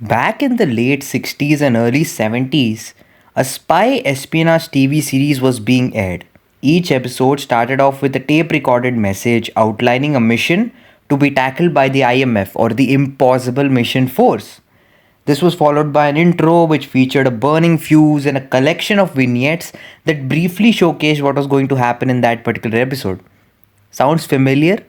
Back in the late 60s and early 70s, a spy espionage TV series was being aired. Each episode started off with a tape recorded message outlining a mission to be tackled by the IMF or the Impossible Mission Force. This was followed by an intro which featured a burning fuse and a collection of vignettes that briefly showcased what was going to happen in that particular episode. Sounds familiar?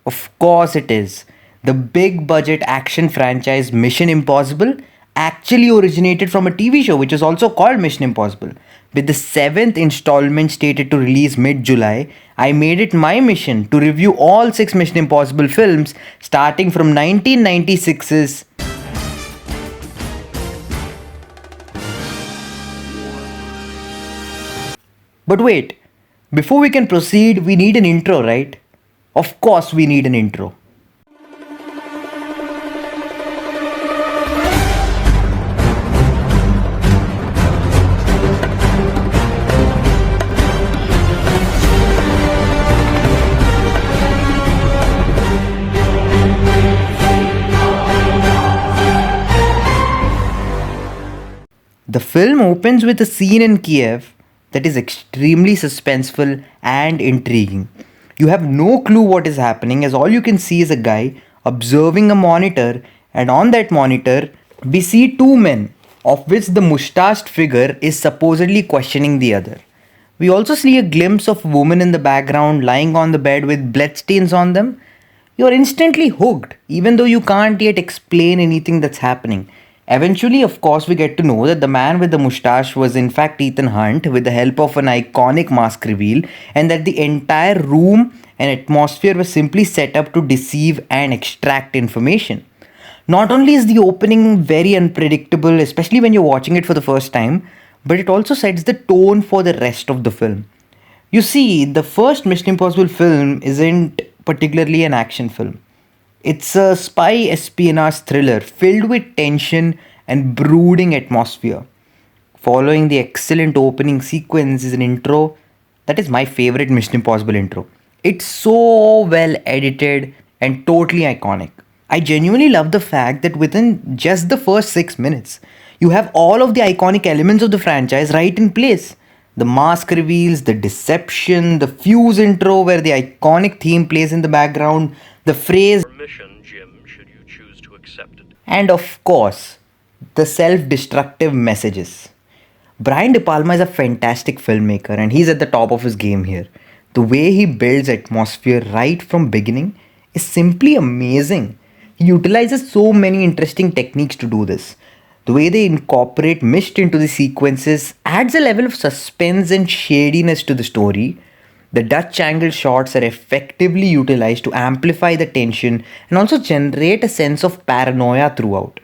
Of course it is. The big budget action franchise Mission Impossible actually originated from a TV show which is also called Mission Impossible. With the seventh installment stated to release mid July, I made it my mission to review all six Mission Impossible films starting from 1996's. But wait, before we can proceed, we need an intro, right? Of course, we need an intro. The film opens with a scene in Kiev that is extremely suspenseful and intriguing. You have no clue what is happening, as all you can see is a guy observing a monitor, and on that monitor, we see two men, of which the mustached figure is supposedly questioning the other. We also see a glimpse of a woman in the background lying on the bed with bloodstains on them. You are instantly hooked, even though you can't yet explain anything that's happening. Eventually, of course, we get to know that the man with the mustache was in fact Ethan Hunt with the help of an iconic mask reveal, and that the entire room and atmosphere was simply set up to deceive and extract information. Not only is the opening very unpredictable, especially when you're watching it for the first time, but it also sets the tone for the rest of the film. You see, the first Mission Impossible film isn't particularly an action film. It's a spy espionage thriller filled with tension and brooding atmosphere. Following the excellent opening sequence is an intro that is my favorite Mission Impossible intro. It's so well edited and totally iconic. I genuinely love the fact that within just the first 6 minutes, you have all of the iconic elements of the franchise right in place. The mask reveals, the deception, the fuse intro where the iconic theme plays in the background, the phrase, Mission, Jim, should you choose to accept it. and of course, the self destructive messages. Brian De Palma is a fantastic filmmaker and he's at the top of his game here. The way he builds atmosphere right from beginning is simply amazing. He utilizes so many interesting techniques to do this. The way they incorporate mist into the sequences adds a level of suspense and shadiness to the story. The Dutch angle shots are effectively utilized to amplify the tension and also generate a sense of paranoia throughout.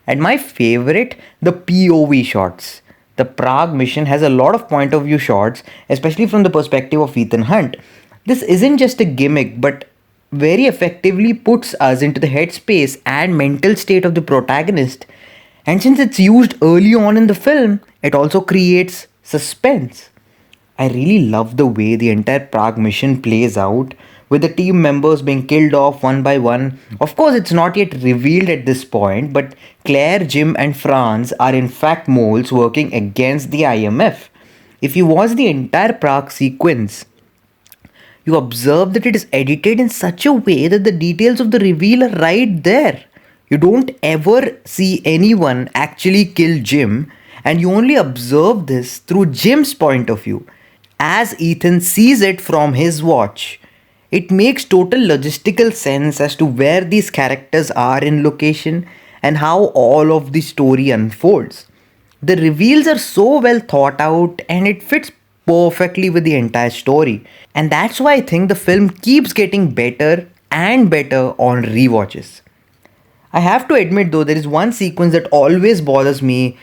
And my favorite, the POV shots. The Prague mission has a lot of point of view shots, especially from the perspective of Ethan Hunt. This isn't just a gimmick, but very effectively puts us into the headspace and mental state of the protagonist. And since it's used early on in the film, it also creates suspense. I really love the way the entire Prague mission plays out, with the team members being killed off one by one. Of course, it's not yet revealed at this point, but Claire, Jim, and Franz are in fact moles working against the IMF. If you watch the entire Prague sequence, you observe that it is edited in such a way that the details of the reveal are right there. You don't ever see anyone actually kill Jim, and you only observe this through Jim's point of view, as Ethan sees it from his watch. It makes total logistical sense as to where these characters are in location and how all of the story unfolds. The reveals are so well thought out and it fits perfectly with the entire story. And that's why I think the film keeps getting better and better on rewatches. I have to admit though, there is one sequence that always bothers me,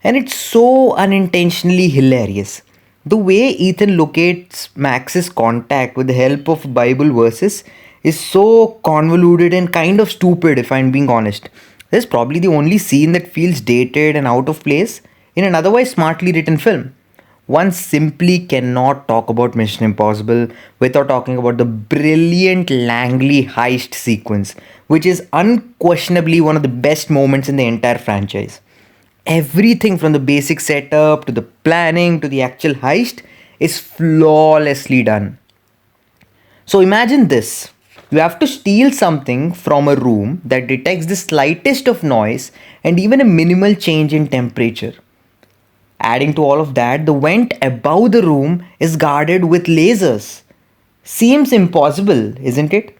and it's so unintentionally hilarious. The way Ethan locates Max's contact with the help of Bible verses is so convoluted and kind of stupid, if I'm being honest. This is probably the only scene that feels dated and out of place in an otherwise smartly written film. One simply cannot talk about Mission Impossible without talking about the brilliant Langley heist sequence, which is unquestionably one of the best moments in the entire franchise. Everything from the basic setup to the planning to the actual heist is flawlessly done. So imagine this. You have to steal something from a room that detects the slightest of noise and even a minimal change in temperature. Adding to all of that, the vent above the room is guarded with lasers. Seems impossible, isn't it?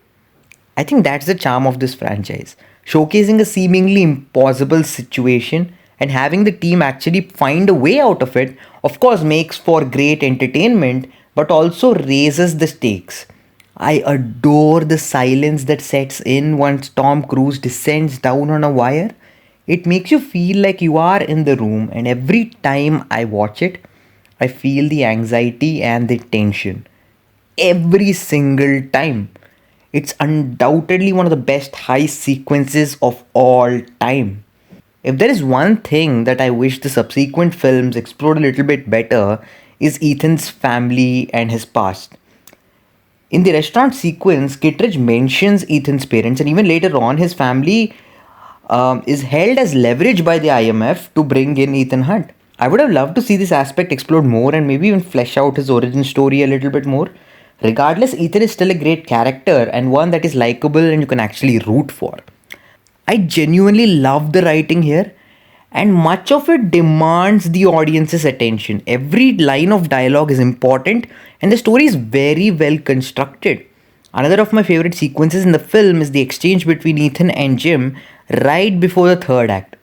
I think that's the charm of this franchise. Showcasing a seemingly impossible situation and having the team actually find a way out of it, of course, makes for great entertainment but also raises the stakes. I adore the silence that sets in once Tom Cruise descends down on a wire. It makes you feel like you are in the room, and every time I watch it, I feel the anxiety and the tension. Every single time. It's undoubtedly one of the best heist sequences of all time. If there is one thing that I wish the subsequent films explored a little bit better, is Ethan's family and his past. In the restaurant sequence, Kittredge mentions Ethan's parents, and even later on, his family is held as leverage by the IMF to bring in Ethan Hunt. I would have loved to see this aspect explored more and maybe even flesh out his origin story a little bit more. Regardless, Ethan is still a great character and one that is likable and you can actually root for. I genuinely love the writing here, and much of it demands the audience's attention. Every line of dialogue is important, and the story is very well constructed. Another of my favorite sequences in the film is the exchange between Ethan and Jim right before the third act.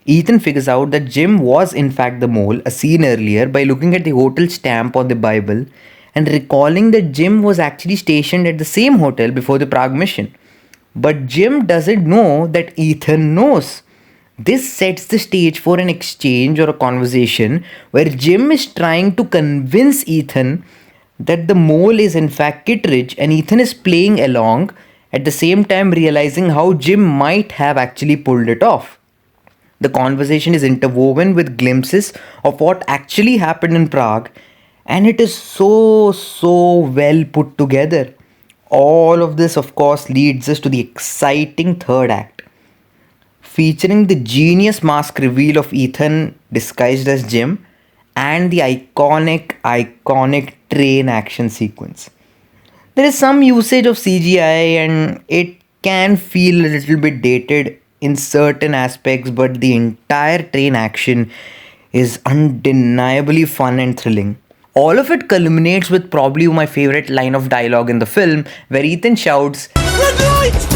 Ethan figures out that Jim was in fact the mole, a scene earlier, by looking at the hotel stamp on the Bible and recalling that Jim was actually stationed at the same hotel before the Prague mission. But Jim doesn't know that Ethan knows. This sets the stage for an exchange or a conversation where Jim is trying to convince Ethan that the mole is in fact Kittredge, and Ethan is playing along, at the same time realizing how Jim might have actually pulled it off. The conversation is interwoven with glimpses of what actually happened in Prague, and it is so well put together. All of this, of course, leads us to the exciting third act, featuring the genius mask reveal of Ethan disguised as Jim and the iconic train action sequence. There is some usage of CGI and it can feel a little bit dated in certain aspects, but the entire train action is undeniably fun and thrilling. All of it culminates with probably my favorite line of dialogue in the film, where Ethan shouts, "Red light!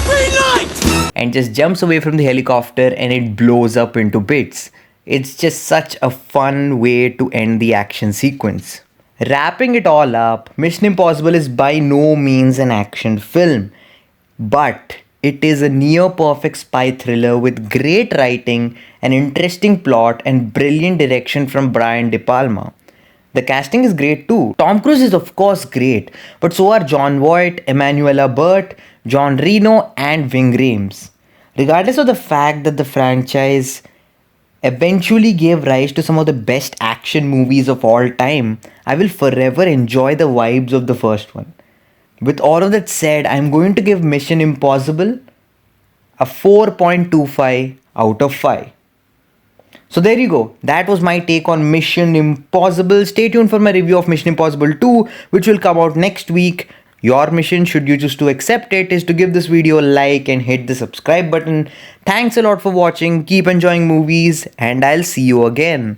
Green light!" and just jumps away from the helicopter and it blows up into bits. It's just such a fun way to end the action sequence. Wrapping it all up, Mission Impossible is by no means an action film, but it is a near perfect spy thriller with great writing, an interesting plot, and brilliant direction from Brian De Palma. The casting is great too. Tom Cruise is, of course, great, but so are John Voight, Emanuela Burt, John Reno, and Ving Rhames. Regardless of the fact that the franchise eventually gave rise to some of the best action movies of all time, I will forever enjoy the vibes of the first one. With all of that said, I'm going to give Mission Impossible a 4.25 out of 5. So there you go. That was my take on Mission Impossible. Stay tuned for my review of Mission Impossible 2, which will come out next week. Your mission, should you choose to accept it, is to give this video a like and hit the subscribe button. Thanks a lot for watching. Keep enjoying movies, and I'll see you again.